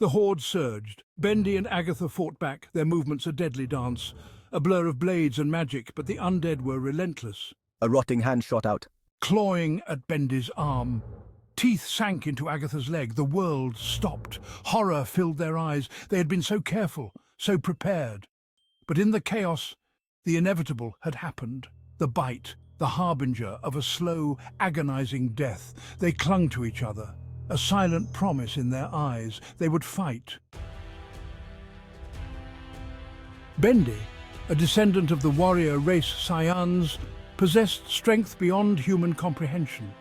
The horde surged. Bendy and Agatha fought back, their movements a deadly dance. A blur of blades and magic, but the undead were relentless. A rotting hand shot out. Clawing at Bendy's arm. Teeth sank into Agatha's leg. The world stopped. Horror filled their eyes. They had been so careful, so prepared. But in the chaos, the inevitable had happened. The bite, the harbinger of a slow, agonizing death. They clung to each other, a silent promise in their eyes. They would fight. Bendy, a descendant of the warrior race Saiyans, possessed strength beyond human comprehension.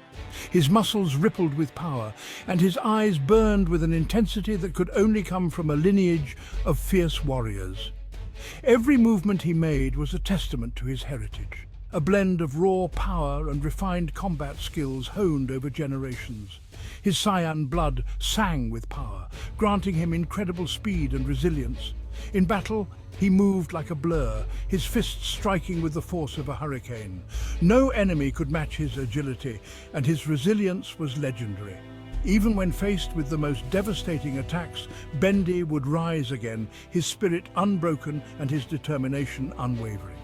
His muscles rippled with power, and his eyes burned with an intensity that could only come from a lineage of fierce warriors. Every movement he made was a testament to his heritage, a blend of raw power and refined combat skills honed over generations. His Saiyan blood sang with power, granting him incredible speed and resilience. In battle, he moved like a blur, his fists striking with the force of a hurricane. No enemy could match his agility, and his resilience was legendary. Even when faced with the most devastating attacks, Bendy would rise again, his spirit unbroken and his determination unwavering.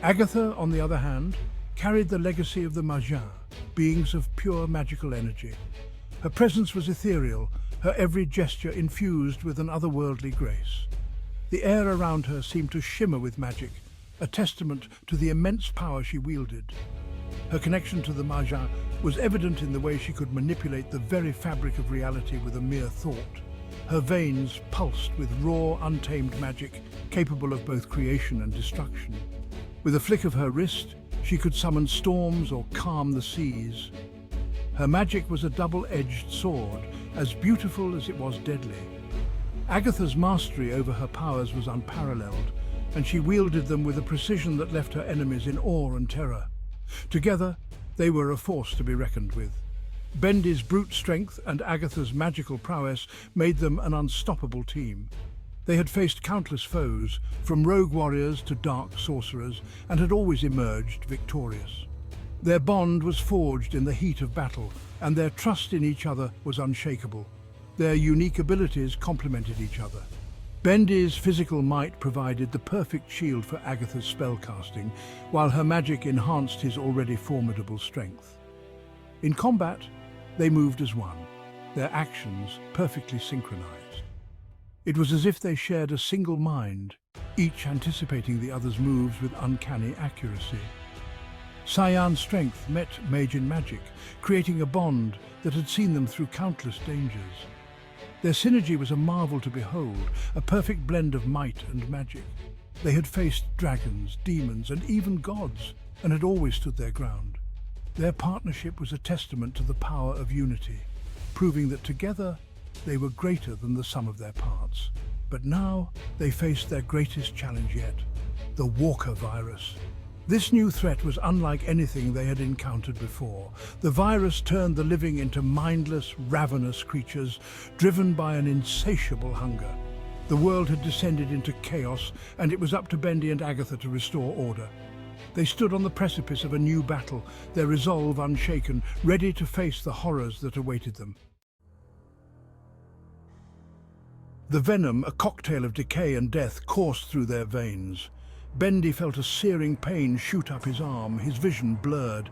Agatha, on the other hand, carried the legacy of the Majin, beings of pure magical energy. Her presence was ethereal, her every gesture infused with an otherworldly grace. The air around her seemed to shimmer with magic, a testament to the immense power she wielded. Her connection to the Majin was evident in the way she could manipulate the very fabric of reality with a mere thought. Her veins pulsed with raw, untamed magic, capable of both creation and destruction. With a flick of her wrist, she could summon storms or calm the seas. Her magic was a double-edged sword, as beautiful as it was deadly. Agatha's mastery over her powers was unparalleled, and she wielded them with a precision that left her enemies in awe and terror. Together, they were a force to be reckoned with. Bendy's brute strength and Agatha's magical prowess made them an unstoppable team. They had faced countless foes, from rogue warriors to dark sorcerers, and had always emerged victorious. Their bond was forged in the heat of battle, and their trust in each other was unshakable. Their unique abilities complemented each other. Bendy's physical might provided the perfect shield for Agatha's spellcasting, while her magic enhanced his already formidable strength. In combat, they moved as one, their actions perfectly synchronized. It was as if they shared a single mind, each anticipating the other's moves with uncanny accuracy. Saiyan's strength met Meijin magic, creating a bond that had seen them through countless dangers. Their synergy was a marvel to behold, a perfect blend of might and magic. They had faced dragons, demons, and even gods, and had always stood their ground. Their partnership was a testament to the power of unity, proving that together they were greater than the sum of their parts. But now they faced their greatest challenge yet, the Walker virus. This new threat was unlike anything they had encountered before. The virus turned the living into mindless, ravenous creatures, driven by an insatiable hunger. The world had descended into chaos, and it was up to Bendy and Agatha to restore order. They stood on the precipice of a new battle, their resolve unshaken, ready to face the horrors that awaited them. The venom, a cocktail of decay and death, coursed through their veins. Bendy felt a searing pain shoot up his arm, his vision blurred.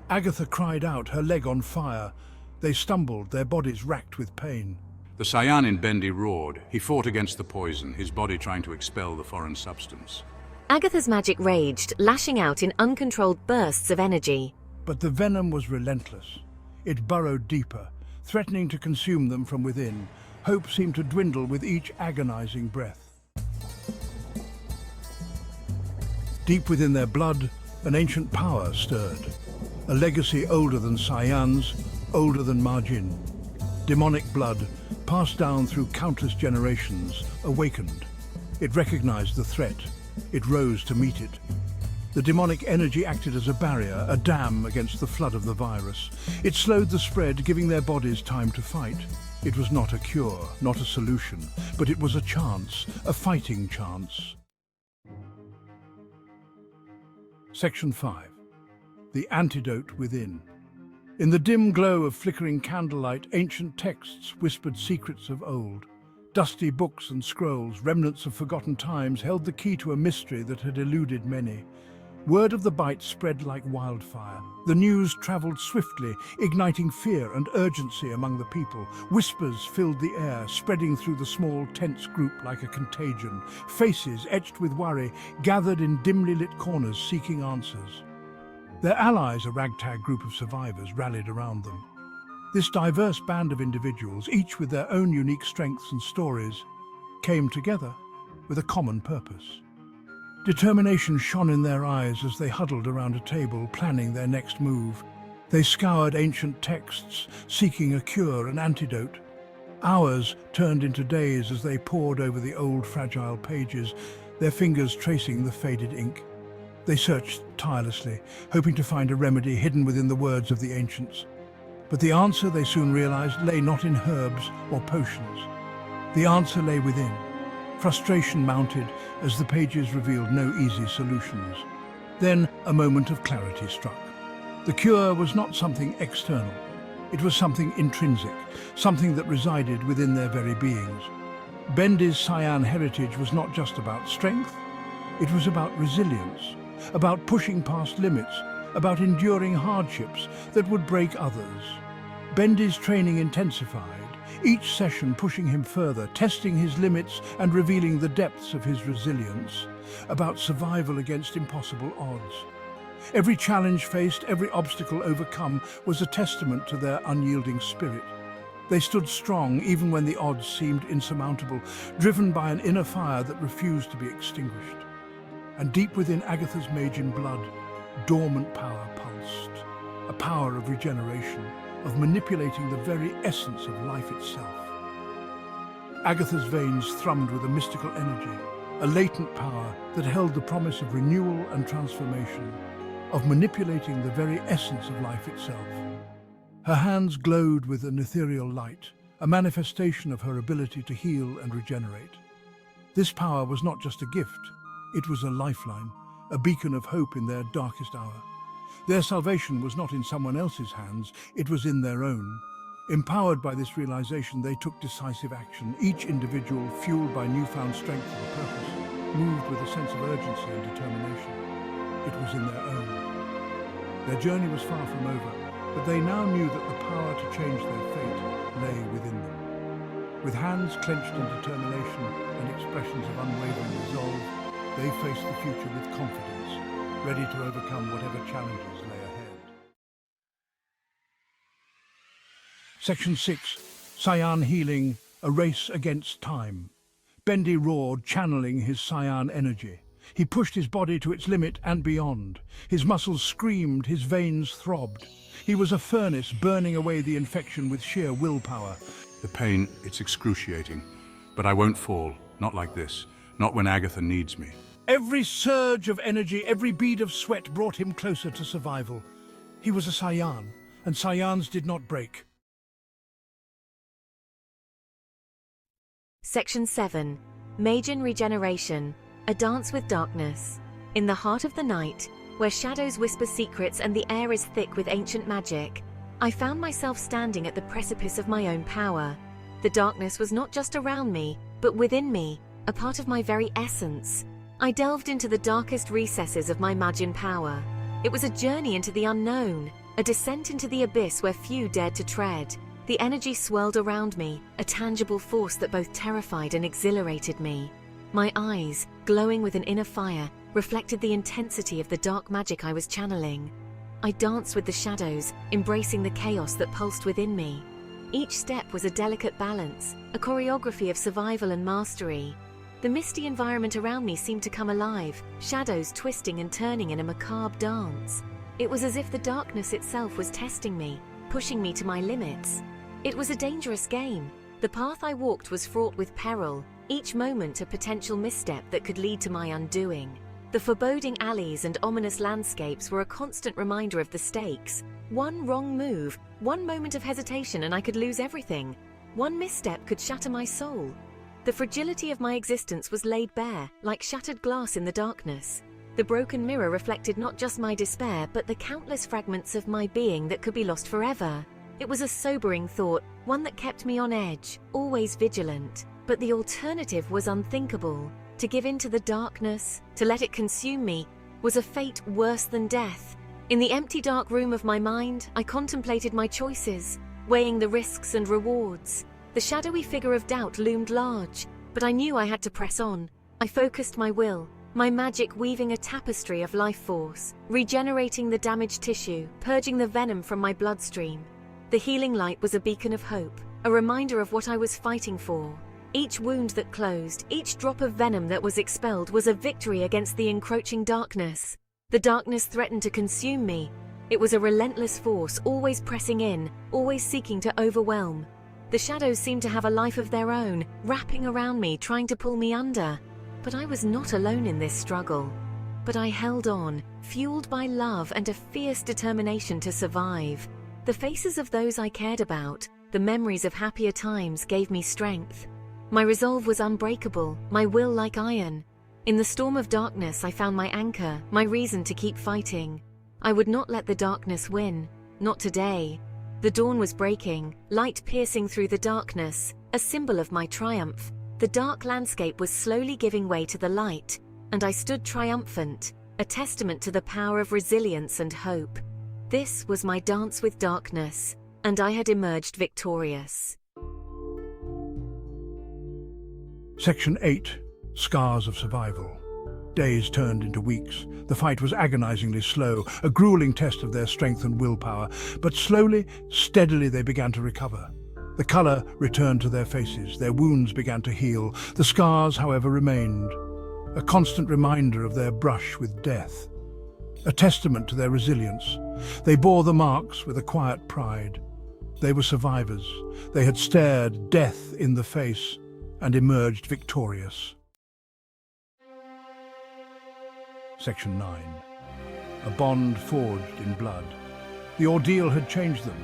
Agatha cried out, her leg on fire. They stumbled, their bodies racked with pain. The Saiyan in Bendy roared. He fought against the poison, his body trying to expel the foreign substance. Agatha's magic raged, lashing out in uncontrolled bursts of energy. But the venom was relentless. It burrowed deeper, threatening to consume them from within. Hope seemed to dwindle with each agonizing breath. Deep within their blood, an ancient power stirred. A legacy older than Saiyan's, older than Majin. Demonic blood, passed down through countless generations, awakened. It recognized the threat. It rose to meet it. The demonic energy acted as a barrier, a dam against the flood of the virus. It slowed the spread, giving their bodies time to fight. It was not a cure, not a solution, but it was a chance, a fighting chance. Section 5. The Antidote Within. In the dim glow of flickering candlelight, ancient texts whispered secrets of old. Dusty books and scrolls, remnants of forgotten times, held the key to a mystery that had eluded many. Word of the bite spread like wildfire. The news traveled swiftly, igniting fear and urgency among the people. Whispers filled the air, spreading through the small, tense group like a contagion. Faces, etched with worry, gathered in dimly lit corners seeking answers. Their allies, a ragtag group of survivors, rallied around them. This diverse band of individuals, each with their own unique strengths and stories, came together with a common purpose. Determination shone in their eyes as they huddled around a table, planning their next move. They scoured ancient texts, seeking a cure, an antidote. Hours turned into days as they pored over the old, fragile pages, their fingers tracing the faded ink. They searched tirelessly, hoping to find a remedy hidden within the words of the ancients. But the answer, they soon realized, lay not in herbs or potions. The answer lay within. Frustration mounted as the pages revealed no easy solutions. Then a moment of clarity struck. The cure was not something external. It was something intrinsic, something that resided within their very beings. Bendy's Cyan heritage was not just about strength, it was about resilience, about pushing past limits, about enduring hardships that would break others. Bendy's training intensified, each session pushing him further, testing his limits and revealing the depths of his resilience, about survival against impossible odds. Every challenge faced, every obstacle overcome was a testament to their unyielding spirit. They stood strong even when the odds seemed insurmountable, driven by an inner fire that refused to be extinguished. And deep within Agatha's Magian blood, dormant power pulsed, a power of regeneration, of manipulating the very essence of life itself. Agatha's veins thrummed with a mystical energy, a latent power that held the promise of renewal and transformation, of manipulating the very essence of life itself. Her hands glowed with an ethereal light, a manifestation of her ability to heal and regenerate. This power was not just a gift, it was a lifeline, a beacon of hope in their darkest hour. Their salvation was not in someone else's hands, it was in their own. Empowered by this realization, they took decisive action, each individual fueled by newfound strength and purpose, moved with a sense of urgency and determination. It was in their own. Their journey was far from over, but they now knew that the power to change their fate lay within them. With hands clenched in determination and expressions of unwavering resolve, they faced the future with confidence, ready to overcome whatever challenges lay ahead. Section 6. Cyan Healing, a Race Against Time. Bendy roared, channeling his Cyan energy. He pushed his body to its limit and beyond. His muscles screamed, his veins throbbed. He was a furnace burning away the infection with sheer willpower. The pain, it's excruciating. But I won't fall, not like this, not when Agatha needs me. Every surge of energy, every bead of sweat brought him closer to survival. He was a Cyan, and Cyans did not break. Section 7. Magian Regeneration, a Dance with Darkness. In the heart of the night, where shadows whisper secrets and the air is thick with ancient magic, I found myself standing at the precipice of my own power. The darkness was not just around me, but within me, a part of my very essence. I delved into the darkest recesses of my Magian power. It was a journey into the unknown, a descent into the abyss where few dared to tread. The energy swirled around me, a tangible force that both terrified and exhilarated me. My eyes, glowing with an inner fire, reflected the intensity of the dark magic I was channeling. I danced with the shadows, embracing the chaos that pulsed within me. Each step was a delicate balance, a choreography of survival and mastery. The misty environment around me seemed to come alive, shadows twisting and turning in a macabre dance. It was as if the darkness itself was testing me, pushing me to my limits. It was a dangerous game. The path I walked was fraught with peril, each moment a potential misstep that could lead to my undoing. The foreboding alleys and ominous landscapes were a constant reminder of the stakes. One wrong move, one moment of hesitation and I could lose everything. One misstep could shatter my soul. The fragility of my existence was laid bare, like shattered glass in the darkness. The broken mirror reflected not just my despair, but the countless fragments of my being that could be lost forever. It was a sobering thought, one that kept me on edge, always vigilant. But the alternative was unthinkable. To give in to the darkness, to let it consume me, was a fate worse than death. In the empty dark room of my mind, I contemplated my choices, weighing the risks and rewards. The shadowy figure of doubt loomed large, but I knew I had to press on. I focused my will, my magic weaving a tapestry of life force, regenerating the damaged tissue, purging the venom from my bloodstream. The healing light was a beacon of hope, a reminder of what I was fighting for. Each wound that closed, each drop of venom that was expelled was a victory against the encroaching darkness. The darkness threatened to consume me. It was a relentless force, always pressing in, always seeking to overwhelm. The shadows seemed to have a life of their own, wrapping around me, trying to pull me under. But I was not alone in this struggle. But I held on, fueled by love and a fierce determination to survive. The faces of those I cared about, the memories of happier times gave me strength. My resolve was unbreakable, my will like iron. In the storm of darkness I found my anchor, my reason to keep fighting. I would not let the darkness win, not today. The dawn was breaking, light piercing through the darkness, a symbol of my triumph. The dark landscape was slowly giving way to the light, and I stood triumphant, a testament to the power of resilience and hope. This was my dance with darkness, and I had emerged victorious. Section 8. Scars of Survival. Days turned into weeks. The fight was agonizingly slow, a grueling test of their strength and willpower, but slowly, steadily they began to recover. The color returned to their faces, their wounds began to heal. The scars, however, remained, a constant reminder of their brush with death, a testament to their resilience. They bore the marks with a quiet pride. They were survivors. They had stared death in the face and emerged victorious. Section 9. A bond forged in blood. The ordeal had changed them,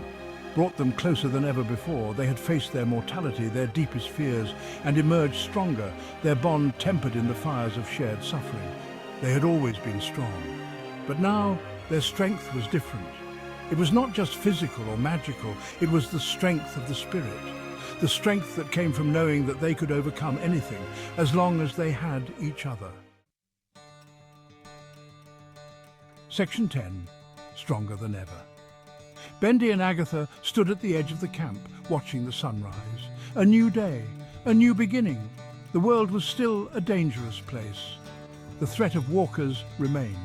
brought them closer than ever before. They had faced their mortality, their deepest fears, and emerged stronger, their bond tempered in the fires of shared suffering. They had always been strong. But now their strength was different. It was not just physical or magical, it was the strength of the spirit. The strength that came from knowing that they could overcome anything as long as they had each other. Section 10. Stronger than ever. Bendy and Agatha stood at the edge of the camp, watching the sunrise. A new day, a new beginning. The world was still a dangerous place. The threat of walkers remained.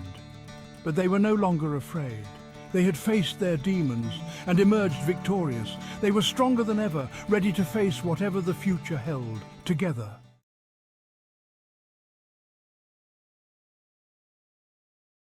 But they were no longer afraid. They had faced their demons and emerged victorious. They were stronger than ever, ready to face whatever the future held, together.